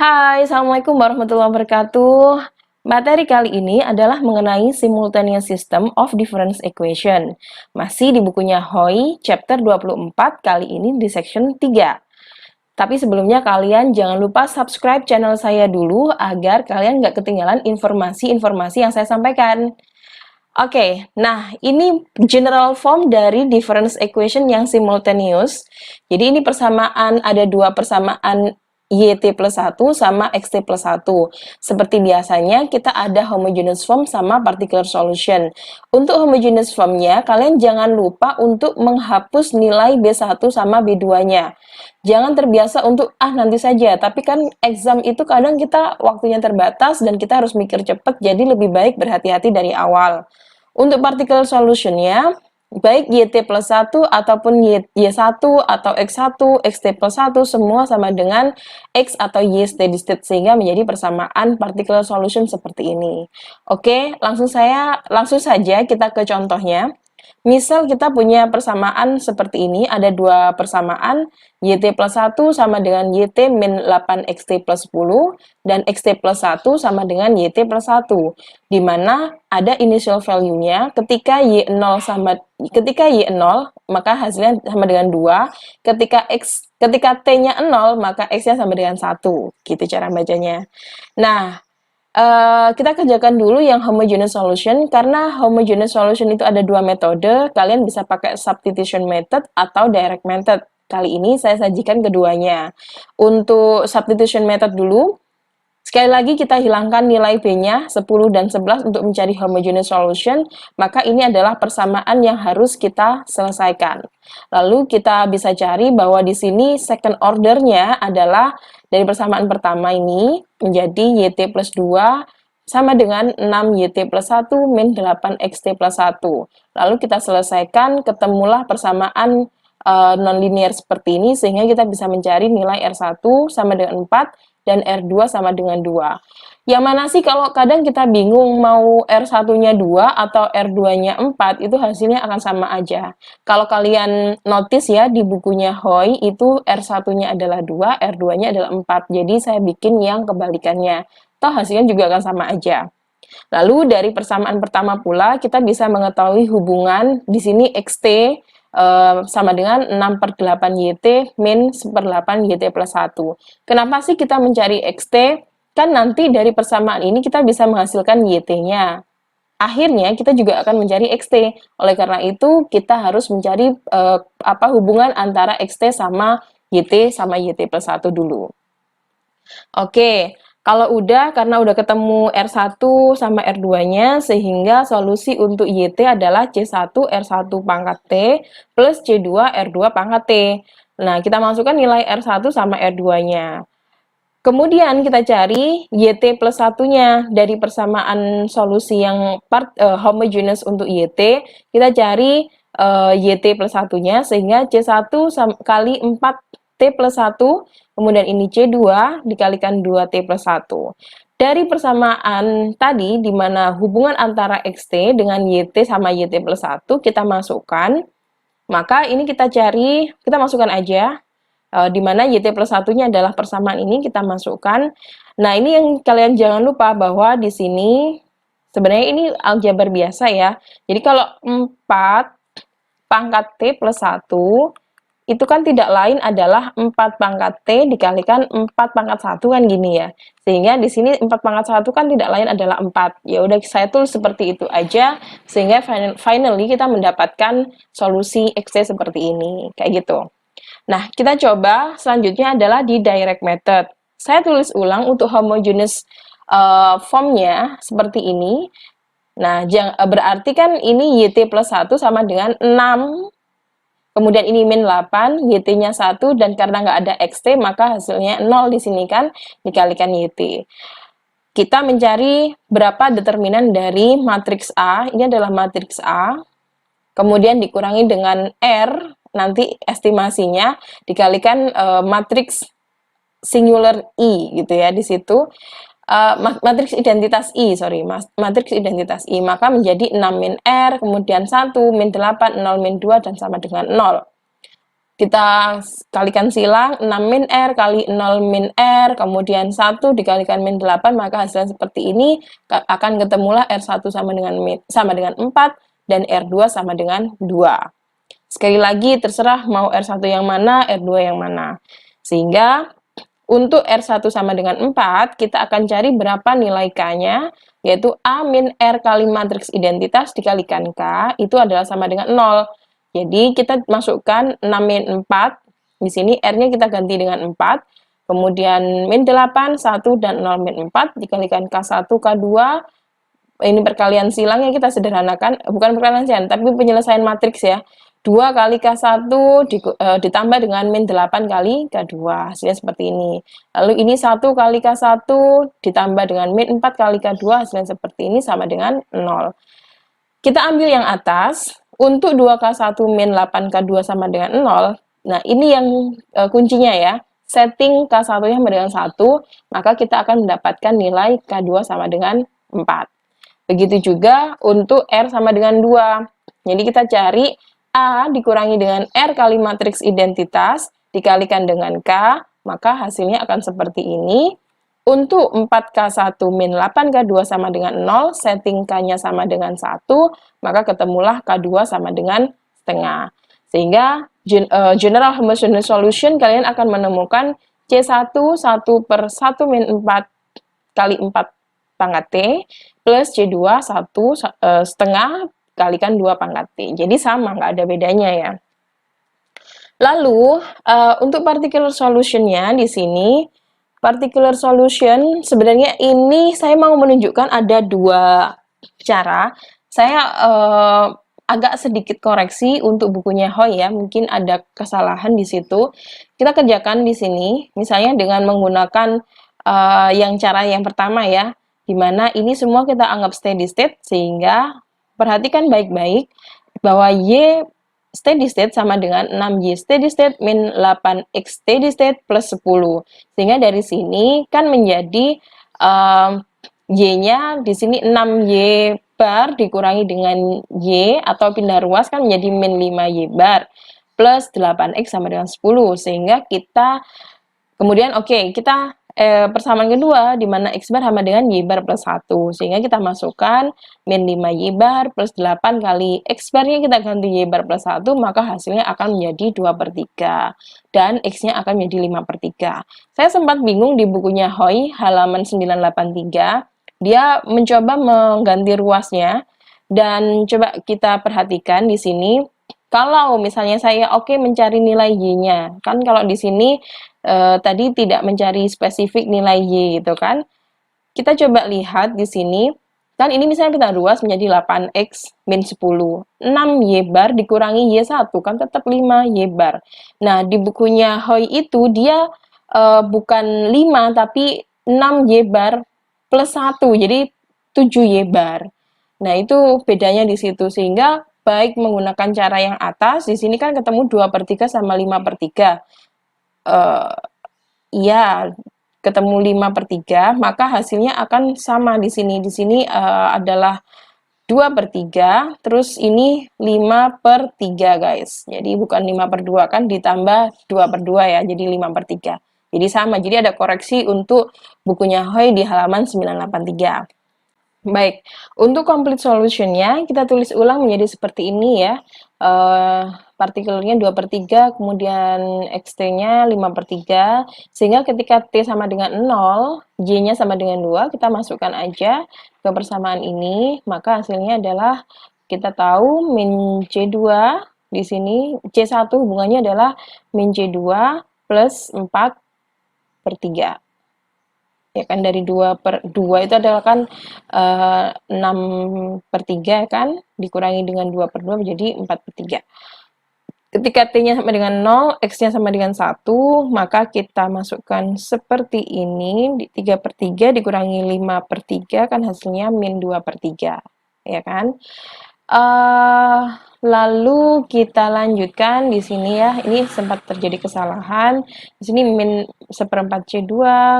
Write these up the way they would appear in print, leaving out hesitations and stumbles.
Hai, Assalamualaikum warahmatullahi wabarakatuh. Materi kali ini adalah mengenai simultaneous system of difference equation. Masih di bukunya Hoy, chapter 24, kali ini di section 3. Tapi sebelumnya kalian jangan lupa subscribe channel saya dulu agar kalian nggak ketinggalan informasi-informasi yang saya sampaikan. Oke, nah ini general form dari difference equation yang simultaneous. Jadi ini persamaan, ada dua persamaan YT plus 1 sama XT plus 1. Seperti biasanya kita ada homogeneous form sama particular solution. Untuk homogeneous formnya, kalian jangan lupa untuk menghapus nilai B1 sama B2-nya. Jangan terbiasa untuk, nanti saja. Tapi kan exam itu kadang kita waktunya terbatas dan kita harus mikir cepat, jadi lebih baik berhati-hati dari awal. Untuk particular solutionnya, baik YT plus 1 ataupun Y1 atau X1, XT plus 1 semua sama dengan X atau Y steady state sehingga menjadi persamaan particular solution seperti ini. Oke, langsung saja kita ke contohnya. Misal kita punya persamaan seperti ini, ada dua persamaan, YT plus 1 sama dengan YT min 8 XT plus 10, dan XT plus 1 sama dengan YT plus 1, di mana ada initial value-nya, ketika Y0 maka hasilnya sama dengan 2, ketika T-nya 0, maka X-nya sama dengan 1, gitu cara bacanya. Nah, kita kerjakan dulu yang homogeneous solution, karena homogeneous solution itu ada dua metode, kalian bisa pakai substitution method atau direct method. Kali ini saya sajikan keduanya. Untuk substitution method dulu, sekali lagi kita hilangkan nilai B-nya 10 dan 11 untuk mencari homogeneous solution, maka ini adalah persamaan yang harus kita selesaikan. Lalu kita bisa cari bahwa di sini second order-nya adalah dari persamaan pertama ini menjadi YT plus 2 sama dengan 6 YT plus 1 min 8 XT plus 1. Lalu kita selesaikan, ketemulah persamaan non-linear seperti ini, sehingga kita bisa mencari nilai R1 sama dengan 4 dan R2 sama dengan 2. Yang mana sih kalau kadang kita bingung mau R1-nya 2 atau R2-nya 4, itu hasilnya akan sama aja. Kalau kalian notice ya, di bukunya Hoy itu R1-nya adalah 2, R2-nya adalah 4. Jadi saya bikin yang kebalikannya. Toh hasilnya juga akan sama aja. Lalu dari persamaan pertama pula, kita bisa mengetahui hubungan di sini XT sama dengan 6/8 YT min 1/8 YT plus 1. Kenapa sih kita mencari XT? Kan nanti dari persamaan ini kita bisa menghasilkan YT-nya. Akhirnya kita juga akan mencari XT. Oleh karena itu kita harus mencari hubungan antara XT sama YT plus 1 dulu. Oke, karena udah ketemu R1 sama R2-nya, sehingga solusi untuk YT adalah C1 R1 pangkat T plus C2 R2 pangkat T. Nah, kita masukkan nilai R1 sama R2-nya. Kemudian kita cari YT plus 1-nya. Dari persamaan solusi yang homogeneous untuk YT, kita cari YT plus 1-nya, sehingga C1 kali 4T plus 1, kemudian ini C2 dikalikan 2T plus 1. Dari persamaan tadi, di mana hubungan antara XT dengan YT sama YT plus 1 kita masukkan, maka ini kita masukkan aja, di mana YT plus 1-nya adalah persamaan ini, kita masukkan. Nah, ini yang kalian jangan lupa bahwa di sini, sebenarnya ini aljabar biasa ya. Jadi kalau 4 pangkat T plus 1, itu kan tidak lain adalah 4 pangkat T dikalikan 4 pangkat 1 kan gini ya. Sehingga di sini 4 pangkat 1 kan tidak lain adalah 4. Ya udah saya tulis seperti itu aja, sehingga finally kita mendapatkan solusi XT seperti ini, kayak gitu. Nah, kita coba selanjutnya adalah di direct method. Saya tulis ulang untuk homogeneous formnya seperti ini. Nah, berarti kan ini YT plus 1 sama dengan 6, kemudian ini min 8, YT-nya 1, dan karena nggak ada XT, maka hasilnya 0 di sini kan, dikalikan YT. Kita mencari berapa determinan dari matriks A, ini adalah matriks A, kemudian dikurangi dengan R, nanti estimasinya, dikalikan matriks singular I, gitu ya, di situ. Matriks identitas I, maka menjadi 6 min R, kemudian 1, min 8, 0, min 2, dan sama dengan 0. Kita kalikan silang 6 min R kali 0 min R, kemudian 1 dikalikan min 8, maka hasilnya seperti ini, akan ketemulah R1 sama dengan 4 dan R2 sama dengan 2. Sekali lagi terserah mau R1 yang mana, R2 yang mana. Sehingga untuk R1 sama dengan 4, kita akan cari berapa nilai K-nya, yaitu A min R kali matriks identitas dikalikan K, itu adalah sama dengan 0. Jadi kita masukkan 6 min 4, di sini R-nya kita ganti dengan 4, kemudian min 8, 1, dan 0 min 4, dikalikan K1, K2, ini perkalian silang yang kita sederhanakan, bukan perkalian silang, tapi penyelesaian matriks ya. 2 kali K1 ditambah dengan min 8 kali K2, hasilnya seperti ini. Lalu ini 1 kali K1 ditambah dengan min 4 kali K2, hasilnya seperti ini sama dengan 0. Kita ambil yang atas, untuk 2K1 min 8K2 sama dengan 0, nah ini yang kuncinya ya, setting K1-nya sama dengan 1, maka kita akan mendapatkan nilai K2 sama dengan 4. Begitu juga untuk R sama dengan 2. Jadi kita cari A dikurangi dengan R kali matriks identitas dikalikan dengan K, maka hasilnya akan seperti ini. Untuk 4K1 min 8K2 sama dengan 0, setting K-nya sama dengan 1, maka ketemulah K2 sama dengan setengah. Sehingga general homogeneous solution kalian akan menemukan C1 1 per 1 min 4 kali 4 pangkat T plus C2 1 setengah kalikan 2 pangkat T. Jadi sama, nggak ada bedanya ya. Lalu untuk particular solution-nya di sini, particular solution sebenarnya ini saya mau menunjukkan ada dua cara. Saya agak sedikit koreksi untuk bukunya Hoy ya, mungkin ada kesalahan di situ. Kita kerjakan di sini, misalnya dengan menggunakan yang cara yang pertama ya, dimana ini semua kita anggap steady state, sehingga perhatikan baik-baik bahwa Y steady state sama dengan 6Y steady state min 8X steady state plus 10. Sehingga dari sini kan menjadi Y-nya di sini 6Y bar dikurangi dengan Y atau pindah ruas kan menjadi min 5Y bar plus 8X sama dengan 10. Sehingga kita kemudian kita persamaan kedua di mana X bar sama dengan Y bar plus 1. Sehingga kita masukkan min 5Y bar plus 8 kali X barnya kita ganti Y bar plus 1, maka hasilnya akan menjadi 2/3. Dan X-nya akan menjadi 5/3. Saya sempat bingung di bukunya Hoy halaman 983. Dia mencoba mengganti ruasnya, dan coba kita perhatikan di sini. Kalau misalnya saya mencari nilai Y-nya, kan kalau di sini tadi tidak mencari spesifik nilai Y gitu kan. Kita coba lihat di sini, kan ini misalnya kita ruas menjadi 8X min 10. 6Y bar dikurangi Y1 kan tetap 5Y bar. Nah, di bukunya Hoy itu dia bukan 5 tapi 6Y bar plus 1, jadi 7Y bar. Nah, itu bedanya di situ, sehingga baik menggunakan cara yang atas, di sini kan ketemu 2/3 sama 5/3. Iya, ketemu 5/3, maka hasilnya akan sama di sini. Di sini adalah 2/3, terus ini 5/3 guys. Jadi bukan 5/2 kan, ditambah 2/2 ya, jadi 5/3. Jadi sama, jadi ada koreksi untuk bukunya Hoy di halaman 983. Baik, untuk complete solution-nya kita tulis ulang menjadi seperti ini ya. Partikelernya 2/3, kemudian Xt-nya 5/3, sehingga ketika T sama dengan 0, Y-nya sama dengan 2, kita masukkan aja ke persamaan ini, maka hasilnya adalah kita tahu min C2 di sini, C1 hubungannya adalah min C2 plus 4/3. Ya kan, dari 2/2 itu adalah kan 6/3 kan, dikurangi dengan 2/2 menjadi 4/3. Ketika T-nya sama dengan 0, X-nya sama dengan 1, maka kita masukkan seperti ini, 3/3 dikurangi 5/3 kan hasilnya min 2/3, ya kan. Lalu kita lanjutkan di sini ya, ini sempat terjadi kesalahan. Di sini min 1/4 C2,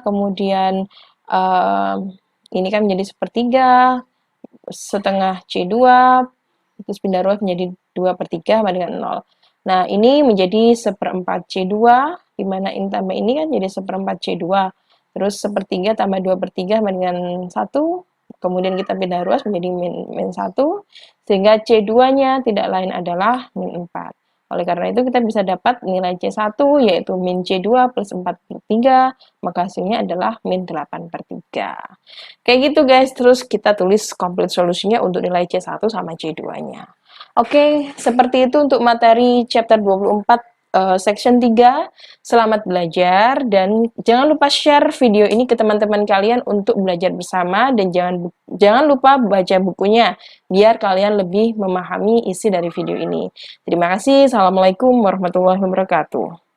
kemudian ini kan menjadi 1/3, setengah C2, terus pindah ruas menjadi 2/3 sama dengan 0. Nah, ini menjadi 1/4 C2, di mana ini tambah ini kan jadi 1/4 C2. Terus 1/3 tambah 2/3 sama dengan 1, kemudian kita pindah ruas menjadi min 1, sehingga C2-nya tidak lain adalah min 4. Oleh karena itu kita bisa dapat nilai C1 yaitu min C2 plus 4/3, maka hasilnya adalah min 8/3. Kayak gitu guys, terus kita tulis complete solusinya untuk nilai C1 sama C2-nya. Oke, seperti itu untuk materi chapter 24 section 3. Selamat belajar dan jangan lupa share video ini ke teman-teman kalian untuk belajar bersama dan jangan lupa baca bukunya biar kalian lebih memahami isi dari video ini. Terima kasih. Assalamualaikum warahmatullahi wabarakatuh.